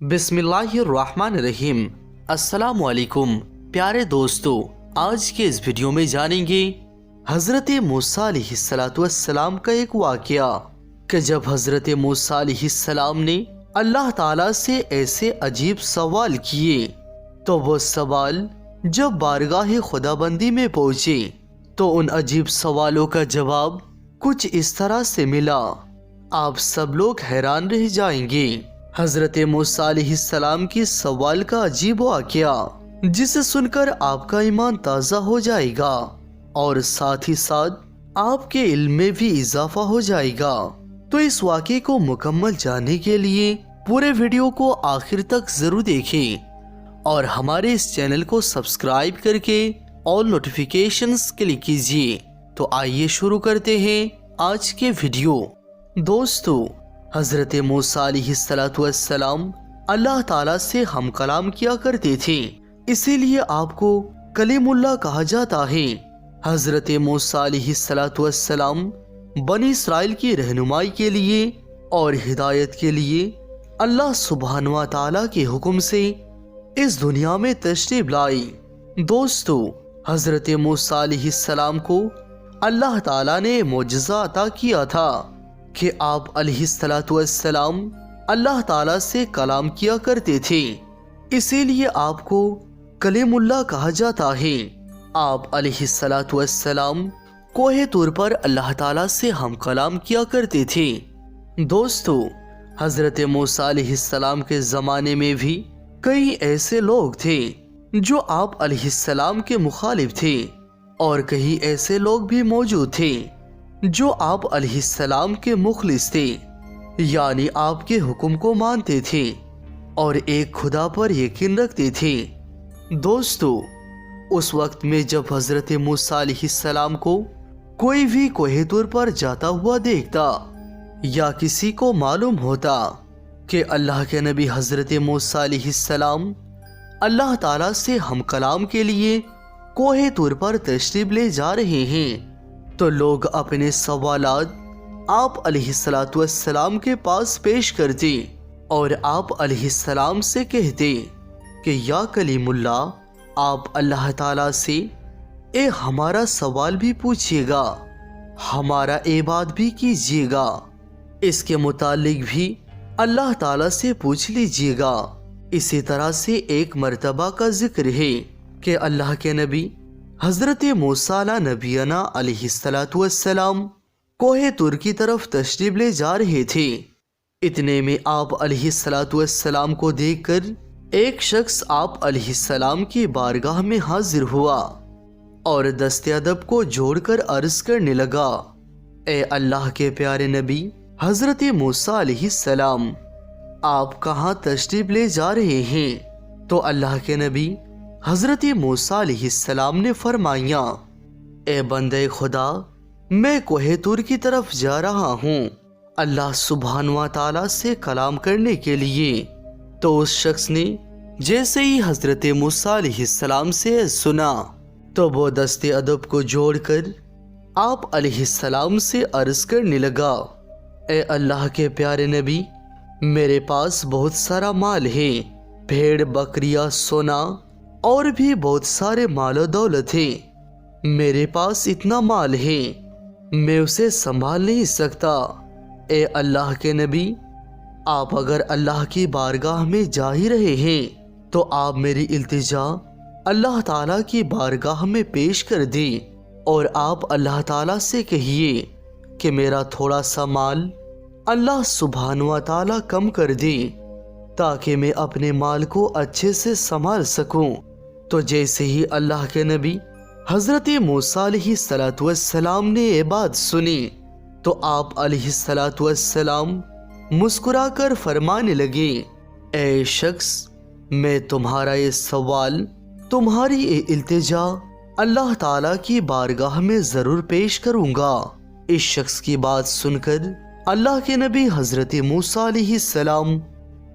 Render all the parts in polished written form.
बिस्मिल्लाहिर्रहमानिर्रहीम। अस्सलामुअलैकुम प्यारे दोस्तों, आज के इस वीडियो में जानेंगे हजरत मूसा अलैहिस्सलाम का एक वाकया कि जब हजरत मूसा अलैहिस्सलाम ने अल्लाह ताला से ऐसे अजीब सवाल किए तो वो सवाल जब बारगाह खुदाबंदी में पहुंचे तो उन अजीब सवालों का जवाब कुछ इस तरह से मिला, आप सब लोग हैरान रह जाएंगे। हजरत मूसा अलैहिस्सलाम की सवाल का अजीब वाकया जिसे सुनकर आपका ईमान ताज़ा हो जाएगा और साथ ही साथ आपके इल्म में भी इजाफा हो जाएगा। तो इस वाकये को मुकम्मल जानने के लिए पूरे वीडियो को आखिर तक जरूर देखें और हमारे इस चैनल को सब्सक्राइब करके ऑल नोटिफिकेशंस क्लिक कीजिए। तो आइए शुरू करते हैं आज के वीडियो। दोस्तों, हजरत मूसा अलैहिस्सलाम अल्लाह ताला से हम कलाम किया करते थे, इसीलिए आपको कलीमुल्लाह कहा जाता है। हजरत मूसा अलैहिस्सलाम बनी इसराइल की रहनुमाई के लिए और हिदायत के लिए अल्लाह सुब्हानहू व तआला के हुक्म से इस दुनिया में तशरीफ लाई। दोस्तों, हजरत मूसा अलैहिस्सलाम को अल्लाह ताला ने मोजज़ा अता किया था कि आप अलैहिस्सलाम अल्लाह ताला से कलाम किया करते थे, इसीलिए आपको कलीमुल्लाह कहा जाता है। आप अलैहिस्सलाम कोहे तूर पर अल्लाह ताला से हम कलाम किया करते थे। दोस्तों, हजरत मूसा अलैहिस्सलाम के ज़माने में भी कई ऐसे लोग थे जो आप अलैहिस्सलाम के मुखालिफ थे और कई ऐसे लोग भी मौजूद थे जो आप अलैहिस्सलाम के मुखलिस थे, यानी आपके हुक्म को मानते थे और एक खुदा पर यकीन रखते थे। दोस्तों, उस वक्त में जब हजरत मूसा अलैहिस्सलाम को कोई भी कोहे तूर पर जाता हुआ देखता या किसी को मालूम होता कि अल्लाह के नबी हजरत मूसा अलैहिस्सलाम अल्लाह ताला से हम कलाम के लिए कोहे तूर पर तशरीफ ले जा रहे हैं, तो लोग अपने सवालात आप अलैहिस्सलाम के पास पेश करते और आप अलैहिस्सलाम से कहते कि या कलीमुल्लाह, आप अल्लाह ताला से हमारा सवाल भी पूछिएगा, हमारा इबादत भी कीजिएगा, इसके मुतालिक भी अल्लाह ताला से पूछ लीजिएगा। इसी तरह से एक मर्तबा का जिक्र है कि अल्लाह के नबी हजरत मूसा अला नबीना अलैहिस्सलाम कोहे तूर की तरफ तशरीफ ले जा रहे थे। इतने में आप अलैहिस्सलाम को देखकर एक शख्स आप अलैहिस्सलाम की बारगाह में हाजिर हुआ और दस्ते अदब को जोड़कर अर्ज करने लगा, ए अल्लाह के प्यारे नबी हजरत मूसा अलैहिस्सलाम, आप कहाँ तशरीफ ले जा रहे हैं? तो अल्लाह के नबी हजरत मूसा अलैहिस्सलाम ने फरमाया, ए बंदे खुदा, मैं कोहे तूर की तरफ जा रहा हूँ अल्लाह सुब्हानहू व तआला से कलाम करने के लिए। तो उस शख्स ने जैसे ही हजरत मूसा अलैहिस्सलाम से सुना तो वो दस्ते अदब को जोड़कर आप अलैहिस्सलाम से अर्ज करने लगा, ए अल्लाह के प्यारे नबी, मेरे पास बहुत सारा माल है, भेड़ बकरियां सोना और भी बहुत सारे मालो दौलत है। मेरे पास इतना माल है, मैं उसे संभाल नहीं सकता। ए अल्लाह के नबी, आप अगर अल्लाह की बारगाह में जा ही रहे हैं तो आप मेरी इल्तिजा अल्लाह ताला की बारगाह में पेश कर दें और आप अल्लाह ताला से कहिए कि मेरा थोड़ा सा माल अल्लाह सुब्हानहू व तआला कम कर दे ताकि मैं अपने माल को अच्छे से संभाल सकूं। तो जैसे ही अल्लाह के नबी हजरत मूसा अलैहिस्सलाम ने ये बात सुनी तो आप अलैहिस्सलाम मुस्कुराकर फरमाने लगे, ए शख्स, मैं तुम्हारा ये सवाल, तुम्हारी ये इल्तिजा अल्लाह ताला की बारगाह में जरूर पेश करूंगा। इस शख्स की बात सुनकर अल्लाह के नबी हजरत मूसा अलैहिस्सलाम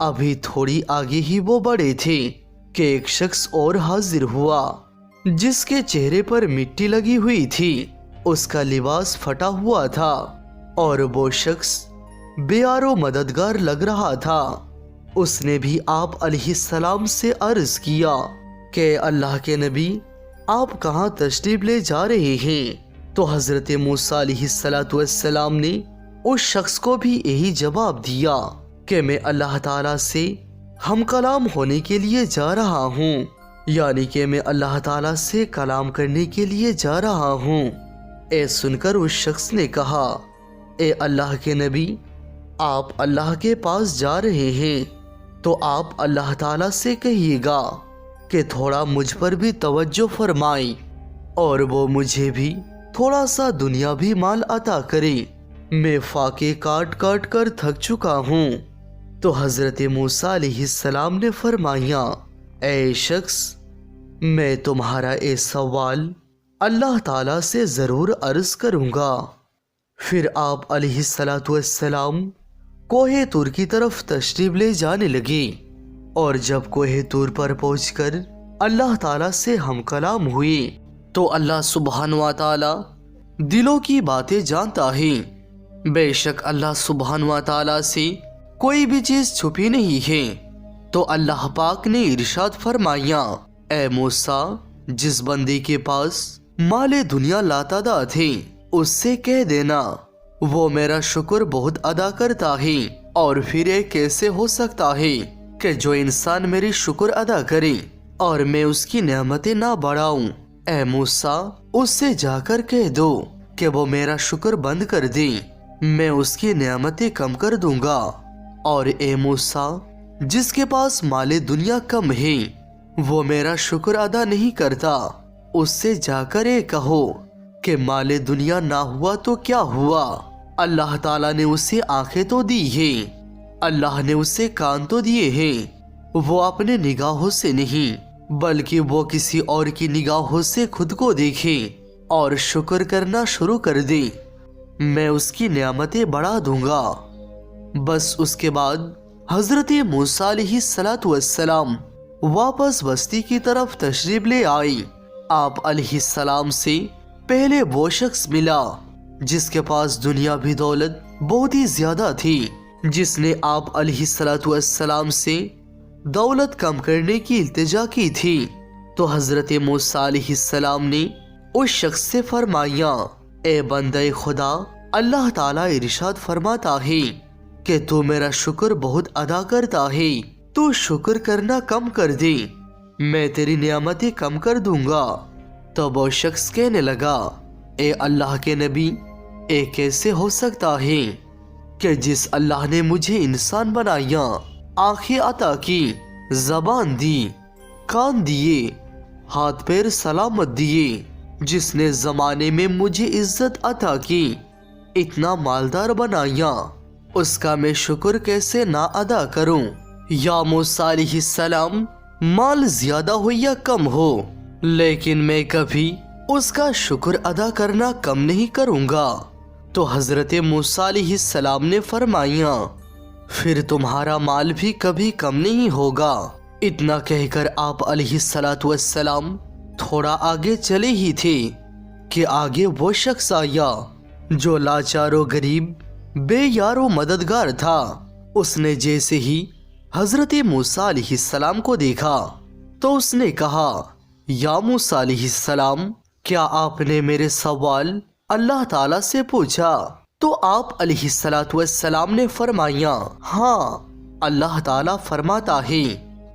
अभी थोड़ी आगे ही वो बढ़े थे कि एक शख्स और हाजिर हुआ जिसके चेहरे पर मिट्टी लगी हुई थी, उसका लिबास फटा हुआ था और वो शख्स बेयारो मददगार लग रहा था। اس نے بھی آپ علیہ السلام سے عرض کیا کہ اللہ کے نبی آپ کہاں تشریف لے جا رہے ہیں؟ تو حضرت موسیٰ علیہ السلام نے اس شخص کو بھی یہی جواب دیا کہ میں اللہ تعالیٰ سے ہم کلام ہونے کے لیے جا رہا ہوں، یعنی کہ میں اللہ تعالیٰ سے کلام کرنے کے لیے جا رہا ہوں۔ اے سن کر اس شخص نے کہا اے اللہ کے نبی آپ اللہ کے پاس جا رہے ہیں تو آپ اللہ تعالیٰ سے کہیے گا کہ تھوڑا مجھ پر بھی توجہ فرمائیں اور وہ مجھے بھی تھوڑا سا دنیاوی مال عطا کرے، میں فاقے کاٹ کاٹ کر تھک چکا ہوں۔ تو حضرت موسیٰ علیہ السلام نے فرمایا اے شخص میں تمہارا یہ سوال اللہ تعالیٰ سے ضرور عرض کروں گا۔ پھر آپ علیہ السلام کوہ طور کی طرف تشریف لے جانے لگے، اور جب کوہ طور پر پہنچ کر اللہ تعالیٰ سے ہم کلام ہوئے تو اللہ سبحانہ و تعالیٰ دلوں کی باتیں جانتا ہے۔ بے شک اللہ سبحانہ و تعالیٰ سے کوئی بھی چیز چھپی نہیں ہے۔ تو اللہ پاک نے ارشاد فرمایا اے موسیٰ جس بندے کے پاس مال دنیا لاتعداد ہے اس سے کہہ دینا وہ میرا شکر بہت ادا کرتا ہے، اور پھر یہ کیسے ہو سکتا ہے کہ جو انسان میری شکر ادا کرے اور میں اس کی نعمتیں نہ بڑھاؤں۔ اے موسیٰ اس سے جا کر کہہ دو کہ وہ میرا شکر بند کر دے، میں اس کی نعمتیں کم کر دوں گا۔ اور اے موسیٰ جس کے پاس مال دنیا کم ہے وہ میرا شکر ادا نہیں کرتا، اس سے جا کر یہ کہو کہ مال دنیا نہ ہوا تو کیا ہوا، اللہ تعالیٰ نے اسے آنکھیں تو دی ہیں، اللہ نے اسے کان تو دیے ہیں، وہ اپنے نگاہوں سے نہیں بلکہ وہ کسی اور کی نگاہوں سے خود کو دیکھے اور شکر کرنا شروع کر دے، میں اس کی نعمتیں بڑھا دوں گا۔ بس اس کے بعد حضرت موسیٰ علیہ السلام واپس بستی کی طرف تشریف لے آئے۔ آپ علیہ السلام سے پہلے وہ شخص ملا جس کے پاس دنیاوی دولت بہت ہی زیادہ تھی، جس نے آپ علیہ السلام سے دولت کم کرنے کی التجا کی تھی۔ تو حضرت موسیٰ علیہ السلام نے اس شخص سے فرمایا اے بندہ خدا اللہ تعالیٰ ارشاد فرماتا ہے کہ تو میرا شکر بہت ادا کرتا ہے، تو شکر کرنا کم کر دے، میں تیری نعمتیں کم کر دوں گا۔ تو وہ شخص کہنے لگا اے اللہ کے نبی اے کیسے ہو سکتا ہے کہ جس اللہ نے مجھے انسان بنایا، آنکھیں عطا کی، زبان دی، کان دیے، ہاتھ پیر سلامت دیے، جس نے زمانے میں مجھے عزت عطا کی، اتنا مالدار بنایا، اس کا میں شکر کیسے نہ ادا کروں؟ یا موسیٰ علیہ السلام مال زیادہ ہو یا کم ہو لیکن میں کبھی اس کا شکر ادا کرنا کم نہیں کروں گا۔ تو حضرت موسیٰ علیہ السلام نے فرمایا پھر تمہارا مال بھی کبھی کم نہیں ہوگا۔ اتنا کہہ کر آپ علیہ السلام تھوڑا آگے چلے ہی تھے کہ آگے وہ شخص آیا جو لاچار و غریب بے یار و مددگار تھا۔ اس نے جیسے ہی حضرت موسیٰ علیہ السلام کو دیکھا تو اس نے کہا یا موسیٰ علیہ السلام کیا آپ نے میرے سوال اللہ تعالیٰ سے پوچھا؟ تو آپ علیہ السلام نے فرمایا ہاں اللہ تعالیٰ فرماتا ہے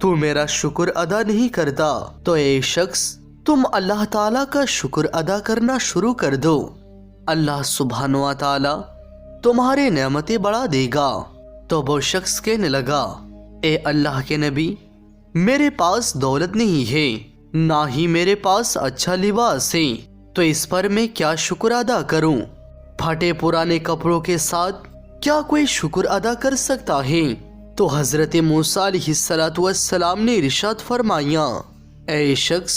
تو میرا شکر ادا نہیں کرتا، تو اے شخص تم اللہ تعالیٰ کا شکر ادا کرنا شروع کر دو، اللہ سبحانہ و تعالیٰ تمہارے نعمتیں بڑھا دے گا۔ تو وہ شخص کہنے لگا اے اللہ کے نبی میرے پاس دولت نہیں ہے، نہ ہی میرے پاس اچھا لباس ہے، تو اس پر میں کیا شکر ادا کروں؟ پھٹے پرانے کپڑوں کے ساتھ کیا کوئی شکر ادا کر سکتا ہے؟ تو حضرت موسیٰ علیہ السلام نے ارشاد فرمایا اے شخص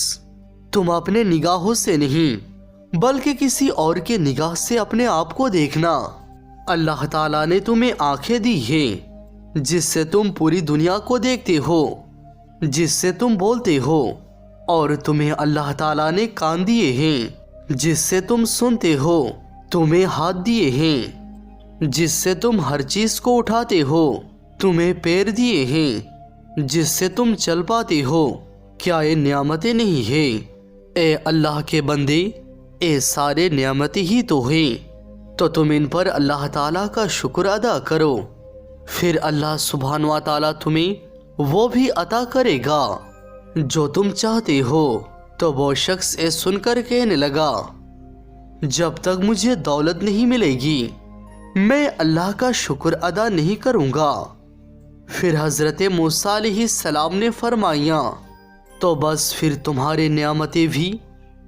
تم اپنے نگاہوں سے نہیں بلکہ کسی اور کے نگاہ سے اپنے آپ کو دیکھنا۔ اللہ تعالیٰ نے تمہیں آنکھیں دی ہیں جس سے تم پوری دنیا کو دیکھتے ہو، جس سے تم بولتے ہو، اور تمہیں اللہ تعالیٰ نے کان دیے ہیں جس سے تم سنتے ہو، تمہیں ہاتھ دیے ہیں جس سے تم ہر چیز کو اٹھاتے ہو، तुम्हें पैर दिए हैं जिससे तुम चल पाते हो, क्या ये नियामतें नहीं है? ए अल्लाह के बंदे, ये सारे नियामतें ही तो हैं, तो तुम इन पर अल्लाह ताला का शुक्र अदा करो, फिर अल्लाह सुभान व ताला तुम्हें वो भी अता करेगा जो तुम चाहते हो। तो वो शख्स ये सुनकर कहने लगा, जब तक मुझे दौलत नहीं मिलेगी मैं अल्लाह का शुक्र अदा नहीं करूँगा। फिर हज़रत मूसा अलैहिस्सलाम ने फरमाया, तो बस फिर तुम्हारी नियामतें भी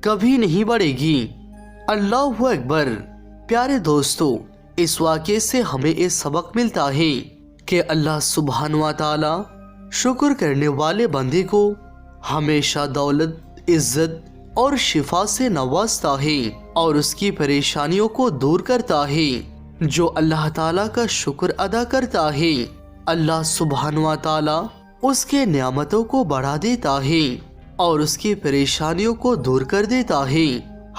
कभी नहीं बढ़ेगी। अल्लाहु अकबर। प्यारे दोस्तों, इस वाक़े से हमें ये सबक मिलता है कि अल्लाह सुब्हान व ताला शुक्र करने वाले बंदे को हमेशा दौलत, इज्जत और शिफा से नवाजता है और उसकी परेशानियों को दूर करता है। जो अल्लाह ताला का शुक्र अदा करता है, अल्लाह सुब्हान व ताला उसके नियामतों को बढ़ा देता है और उसकी परेशानियों को दूर कर देता है।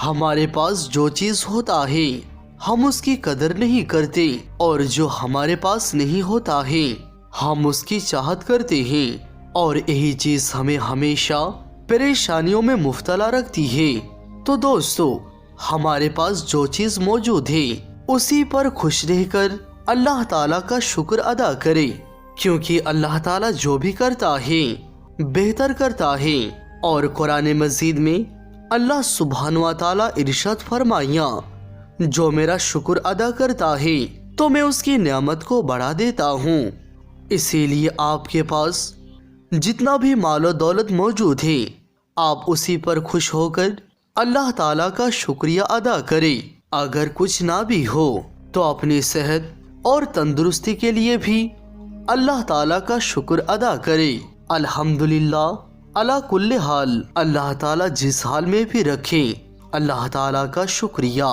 हमारे पास जो चीज होता है हम उसकी कदर नहीं करते, और जो हमारे पास नहीं होता है हम उसकी चाहत करते हैं, और यही चीज हमें हमेशा परेशानियों में मुब्तला रखती है। तो दोस्तों, हमारे पास जो चीज मौजूद है उसी पर खुश रहकर अल्लाह ताला का शुक्र अदा करे, क्योंकि अल्लाह ताला जो भी करता है बेहतर करता है। और कुरान मजीद में अल्लाह सुब्हान व ताला इरशाद फरमाया, जो मेरा शुक्र अदा करता है तो मैं उसकी नियामत को बढ़ा देता हूँ। इसीलिए आपके पास जितना भी मालो दौलत मौजूद है आप उसी पर खुश होकर अल्लाह ताला का शुक्रिया अदा करें। अगर कुछ ना भी हो तो अपनी सेहत और तंदुरुस्ती के लिए भी अल्लाह ताला का शुक्र अदा करे। अल्हम्दुलिल्लाह अला कुल्ले हाल। अल्लाह ताला जिस हाल में भी रखे, अल्लाह ताला का शुक्रिया।